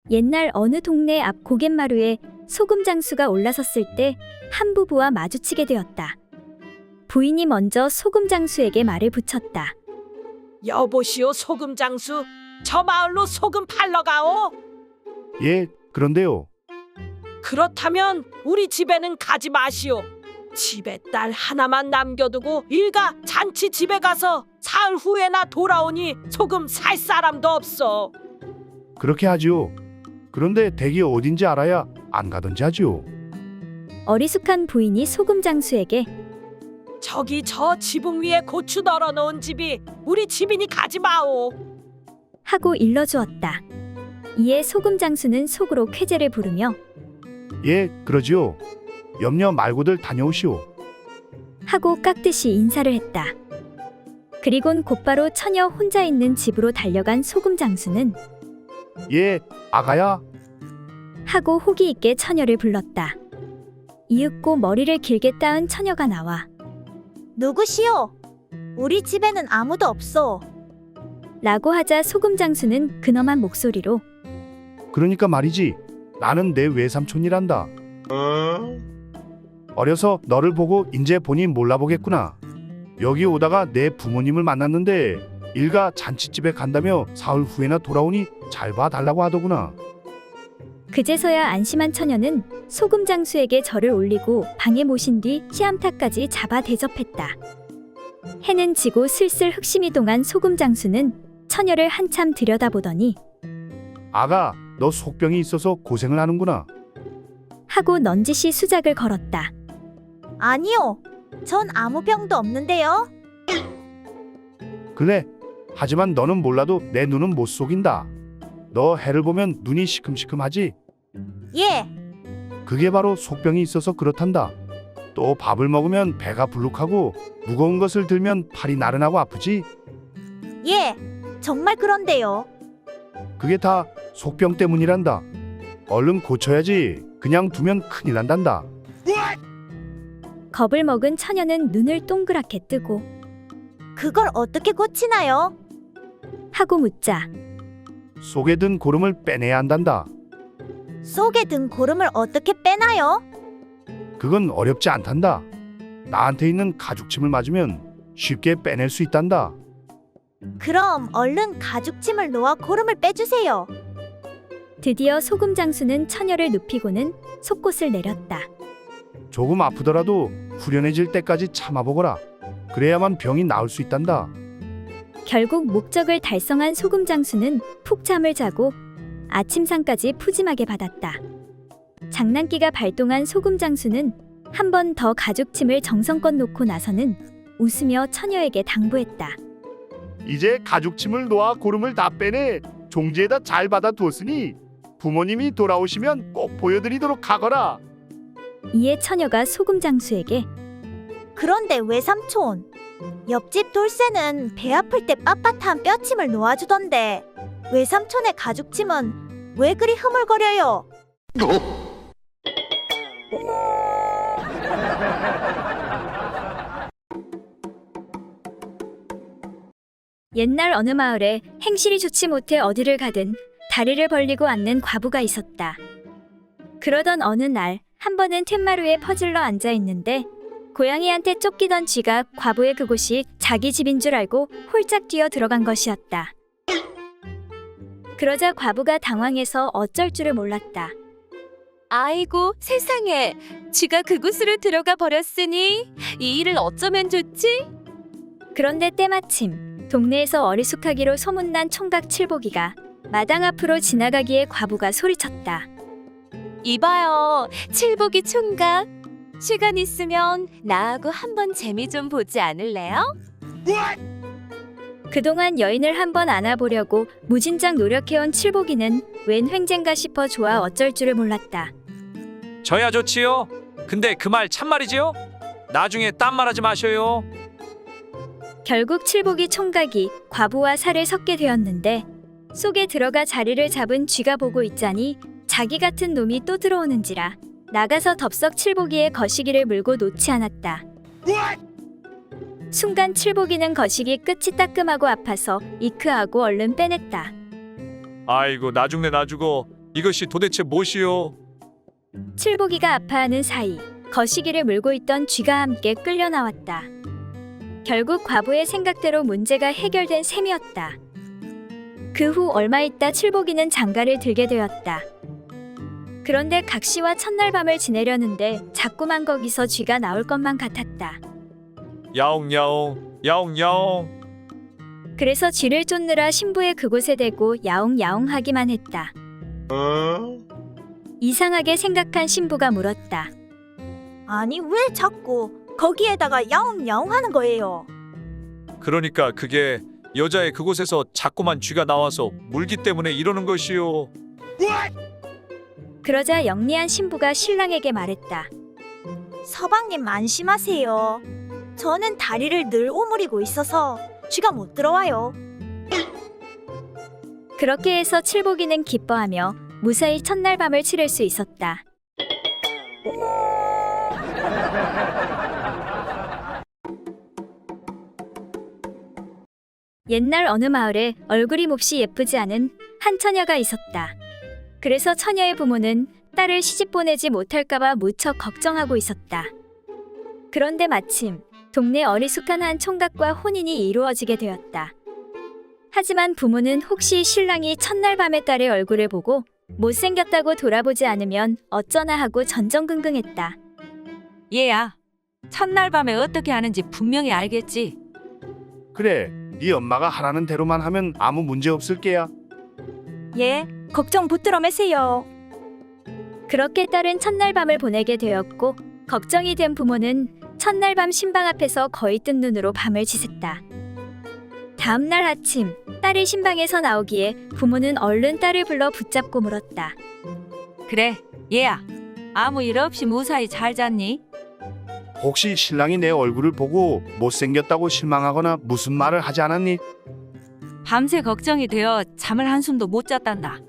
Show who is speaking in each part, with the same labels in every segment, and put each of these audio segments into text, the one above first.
Speaker 1: 옛날 어느 동네 앞 고갯마루에 소금 장수가 올라섰을 때 한 부부와 마주치게 되었다. 부인이 먼저 소금 장수에게 말을 붙였다.
Speaker 2: 여보시오 소금 장수, 저 마을로 소금 팔러 가오.
Speaker 3: 예, 그런데요.
Speaker 2: 그렇다면 우리 집에는 가지 마시오. 집에 딸 하나만 남겨두고 일가 잔치 집에 가서 사흘 후에나 돌아오니 소금 살 사람도 없어.
Speaker 3: 그렇게 하지요. 그런데 댁이 어딘지 알아야 안 가든지 하지요.
Speaker 1: 어리숙한 부인이 소금 장수에게
Speaker 2: 저기 저 지붕 위에 고추 널어놓은 집이 우리 집이니 가지 마오.
Speaker 1: 하고 일러주었다. 이에 소금 장수는 속으로 쾌재를 부르며
Speaker 3: 예, 그러지요. 염려 말고들 다녀오시오.
Speaker 1: 하고 깍듯이 인사를 했다. 그리곤 곧바로 처녀 혼자 있는 집으로 달려간 소금 장수는
Speaker 3: 예, 아가야.
Speaker 1: 하고 호기 있게 처녀를 불렀다. 이윽고 머리를 길게 따은 처녀가 나와
Speaker 4: 누구시오? 우리 집에는 아무도 없어.
Speaker 1: 라고 하자 소금 장수는 근엄한 목소리로
Speaker 3: 그러니까 말이지. 나는 내 외삼촌이란다. 어려서 너를 보고 인제 보니 몰라보겠구나. 여기 오다가 내 부모님을 만났는데 일가 잔치집에 간다며 사흘 후에나 돌아오니 잘 봐달라고 하더구나.
Speaker 1: 그제서야 안심한 처녀는 소금 장수에게 절을 올리고 방에 모신 뒤 씨암탉까지 잡아 대접했다. 해는 지고 슬슬 흑심이 동한 소금 장수는 처녀를 한참 들여다보더니
Speaker 3: 아가, 너 속병이 있어서 고생을 하는구나.
Speaker 1: 하고 넌지시 수작을 걸었다.
Speaker 4: 아니요. 전 아무 병도 없는데요.
Speaker 3: 그래, 하지만 너는 몰라도 내 눈은 못 속인다. 너 해를 보면 눈이 시큼시큼하지?
Speaker 4: 예.
Speaker 3: 그게 바로 속병이 있어서 그렇단다. 또 밥을 먹으면 배가 불룩하고 무거운 것을 들면 팔이 나른하고 아프지?
Speaker 4: 예. 정말 그런데요.
Speaker 3: 그게 다 속병 때문이란다. 얼른 고쳐야지. 그냥 두면 큰일 난단다.
Speaker 1: 겁을 먹은 처녀는 눈을 동그랗게 뜨고
Speaker 4: 그걸 어떻게 고치나요?
Speaker 1: 하고 묻자
Speaker 3: 속에 든 고름을 빼내야 한단다.
Speaker 4: 속에 든 고름을 어떻게 빼나요?
Speaker 3: 그건 어렵지 않단다. 나한테 있는 가죽침을 맞으면 쉽게 빼낼 수 있단다.
Speaker 4: 그럼 얼른 가죽침을 놓아 고름을 빼주세요.
Speaker 1: 드디어 소금 장수는 처녀를 눕히고는 속곳을 내렸다.
Speaker 3: 조금 아프더라도 후련해질 때까지 참아보거라. 그래야만 병이 나을 수 있단다.
Speaker 1: 결국 목적을 달성한 소금 장수는 푹 잠을 자고 아침상까지 푸짐하게 받았다. 장난기가 발동한 소금 장수는 한 번 더 가죽침을 정성껏 놓고 나서는 웃으며 처녀에게 당부했다.
Speaker 3: 이제 가죽침을 놓아 고름을 다 빼내 종지에다 잘 받아두었으니 부모님이 돌아오시면 꼭 보여드리도록 하거라.
Speaker 1: 이에 처녀가 소금 장수에게
Speaker 4: 그런데 외삼촌, 옆집 돌쇠는 배 아플 때 빳빳한 뼈침을 놓아주던데 외삼촌의 가죽침은 왜 그리 흐물거려요?
Speaker 1: 옛날 어느 마을에 행실이 좋지 못해 어디를 가든 다리를 벌리고 앉는 과부가 있었다. 그러던 어느 날 한 번은 툇마루에 퍼질러 앉아 있는데 고양이한테 쫓기던 쥐가 과부의 그곳이 자기 집인 줄 알고 홀짝 뛰어 들어간 것이었다. 그러자 과부가 당황해서 어쩔 줄을 몰랐다.
Speaker 5: 아이고 세상에, 쥐가 그곳으로 들어가 버렸으니 이 일을 어쩌면 좋지?
Speaker 1: 그런데 때마침 동네에서 어리숙하기로 소문난 총각 칠복이가 마당 앞으로 지나가기에 과부가 소리쳤다.
Speaker 5: 이봐요, 칠복이 총각. 시간 있으면 나하고 한번 재미 좀 보지 않을래요?
Speaker 1: 그동안 여인을 한번 안아보려고 무진장 노력해온 칠복이는 웬 횡재인가 싶어 좋아 어쩔 줄을 몰랐다.
Speaker 6: 저야 좋지요. 근데 그 말 참말이지요? 나중에 딴 말하지 마셔요.
Speaker 1: 결국 칠복이 총각이 과부와 살을 섞게 되었는데 속에 들어가 자리를 잡은 쥐가 보고 있자니 자기 같은 놈이 또 들어오는지라 나가서 덥석 칠복이의 거시기를 물고 놓지 않았다. 순간 칠복이는 거시기 끝이 따끔하고 아파서 이크하고 얼른 빼냈다.
Speaker 6: 아이고 나 죽네 나 죽어. 이것이 도대체 무엇이요?
Speaker 1: 칠복이가 아파하는 사이 거시기를 물고 있던 쥐가 함께 끌려 나왔다. 결국 과부의 생각대로 문제가 해결된 셈이었다. 그 후 얼마 있다 칠복이는 장가를 들게 되었다. 그런데 각시와 첫날 밤을 지내려는데 자꾸만 거기서 쥐가 나올 것만 같았다.
Speaker 6: 야옹야옹 야옹야옹.
Speaker 1: 그래서 쥐를 쫓느라 신부의 그곳에 대고 야옹야옹하기만 했다. 이상하게 생각한 신부가 물었다.
Speaker 4: 아니 왜 자꾸 거기에다가 야옹야옹 하는 거예요?
Speaker 6: 그러니까 그게 여자의 그곳에서 자꾸만 쥐가 나와서 물기 때문에 이러는 것이요.
Speaker 1: 그러자 영리한 신부가 신랑에게 말했다.
Speaker 4: 서방님 안심하세요. 저는 다리를 늘 오므리고 있어서 쥐가 못 들어와요.
Speaker 1: 그렇게 해서 칠복이는 기뻐하며 무사히 첫날 밤을 치를 수 있었다. 옛날 어느 마을에 얼굴이 몹시 예쁘지 않은 한 처녀가 있었다. 그래서 처녀의 부모는 딸을 시집 보내지 못할까봐 무척 걱정하고 있었다. 그런데 마침 동네 어리숙한 한 총각과 혼인이 이루어지게 되었다. 하지만 부모는 혹시 신랑이 첫날 밤에 딸의 얼굴을 보고 못생겼다고 돌아보지 않으면 어쩌나 하고 전전긍긍했다.
Speaker 7: 얘야, 첫날 밤에 어떻게 하는지 분명히 알겠지?
Speaker 3: 그래, 네 엄마가 하라는 대로만 하면 아무 문제 없을 게야.
Speaker 4: 예, 걱정 붙들어 매세요.
Speaker 1: 그렇게 딸은 첫날 밤을 보내게 되었고 걱정이 된 부모는 첫날 밤 신방 앞에서 거의 뜬 눈으로 밤을 지샜다. 다음 날 아침 딸이 신방에서 나오기에 부모는 얼른 딸을 불러 붙잡고 물었다.
Speaker 7: 그래, 얘야, 아무 일 없이 무사히 잘 잤니?
Speaker 3: 혹시 신랑이 내 얼굴을 보고 못생겼다고 실망하거나 무슨 말을 하지 않았니?
Speaker 7: 밤새 걱정이 되어 잠을 한숨도 못 잤단다.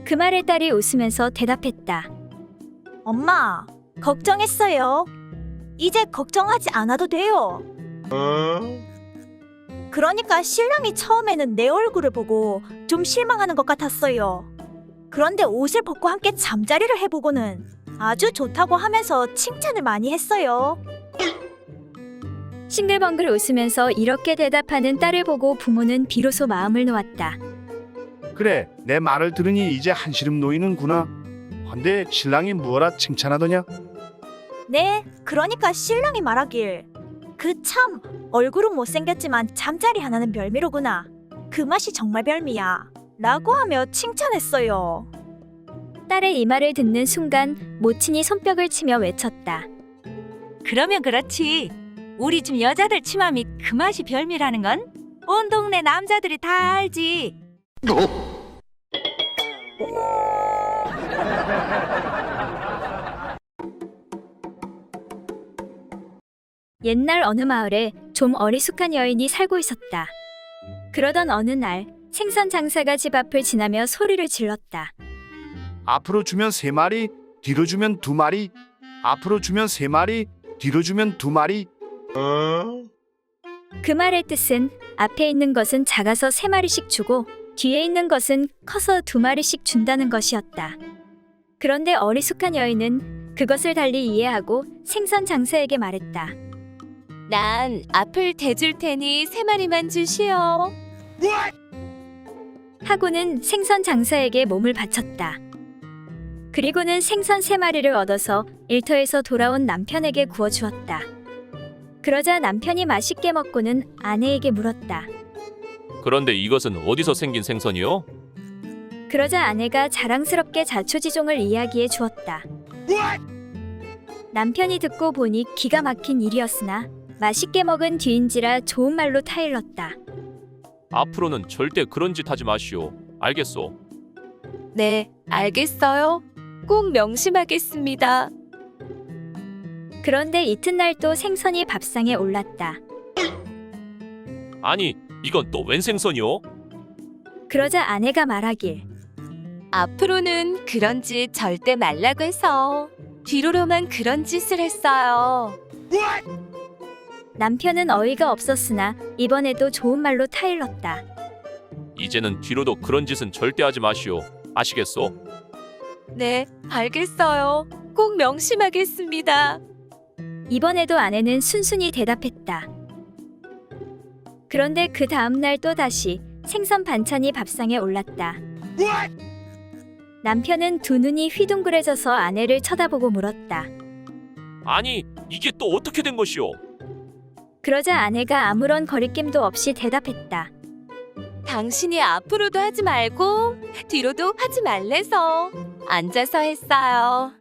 Speaker 1: 그 말에 딸이 웃으면서 대답했다.
Speaker 4: 엄마, 걱정했어요. 이제 걱정하지 않아도 돼요. 그러니까 신랑이 처음에는 내 얼굴을 보고 좀 실망하는 것 같았어요. 그런데 옷을 벗고 함께 잠자리를 해보고는 아주 좋다고 하면서 칭찬을 많이 했어요.
Speaker 1: 싱글벙글 웃으면서 이렇게 대답하는 딸을 보고 부모는 비로소 마음을 놓았다.
Speaker 3: 그래, 내 말을 들으니 이제 한시름 놓이는구나. 근데 신랑이 무어라 칭찬하더냐?
Speaker 4: 네, 그러니까 신랑이 말하길 그 참 얼굴은 못생겼지만 잠자리 하나는 별미로구나. 그 맛이 정말 별미야. 라고 하며 칭찬했어요.
Speaker 1: 딸의 이 말을 듣는 순간 모친이 손뼉을 치며 외쳤다.
Speaker 7: 그러면 그렇지. 우리 집 여자들 치마미 그 맛이 별미라는 건 온 동네 남자들이 다 알지.
Speaker 1: 옛날 어느 마을에 좀 어리숙한 여인이 살고 있었다. 그러던 어느 날 생선 장사가 집 앞을 지나며 소리를 질렀다.
Speaker 3: 앞으로 주면 3마리, 뒤로 주면 2마리. 앞으로 주면 3마리, 뒤로 주면 2마리.
Speaker 1: 그 말의 뜻은 앞에 있는 것은 작아서 3마리씩 주고 뒤에 있는 것은 커서 2마리씩 준다는 것이었다. 그런데 어리숙한 여인은 그것을 달리 이해하고 생선 장사에게 말했다.
Speaker 5: 난 앞을 대줄 테니 3마리만 주시오.
Speaker 1: 하고는 생선 장사에게 몸을 바쳤다. 그리고는 생선 3마리를 얻어서 일터에서 돌아온 남편에게 구워주었다. 그러자 남편이 맛있게 먹고는 아내에게 물었다.
Speaker 8: 그런데 이것은 어디서 생긴 생선이요?
Speaker 1: 그러자 아내가 자랑스럽게 자초지종을 이야기해 주었다. 남편이 듣고 보니 기가 막힌 일이었으나 맛있게 먹은 뒤인지라 좋은 말로 타일렀다.
Speaker 8: 앞으로는 절대 그런 짓 하지 마시오. 알겠소?
Speaker 5: 네, 알겠어요. 꼭 명심하겠습니다.
Speaker 1: 그런데 이튿날 또 생선이 밥상에 올랐다.
Speaker 8: 아니, 이건 또 웬 생선이요?
Speaker 1: 그러자 아내가 말하길.
Speaker 5: 앞으로는 그런 짓 절대 말라고 해서 뒤로만 그런 짓을 했어요.
Speaker 1: 남편은 어이가 없었으나 이번에도 좋은 말로 타일렀다.
Speaker 8: 이제는 뒤로도 그런 짓은 절대 하지 마시오. 아시겠소?
Speaker 5: 네, 알겠어요. 꼭 명심하겠습니다.
Speaker 1: 이번에도 아내는 순순히 대답했다. 그런데 그 다음 날 또 다시 생선 반찬이 밥상에 올랐다. 남편은 두 눈이 휘둥그레져서 아내를 쳐다보고 물었다.
Speaker 8: 아니, 이게 또 어떻게 된 것이오?
Speaker 1: 그러자 아내가 아무런 거리낌도 없이 대답했다.
Speaker 5: 당신이 앞으로도 하지 말고 뒤로도 하지 말래서 앉아서 했어요.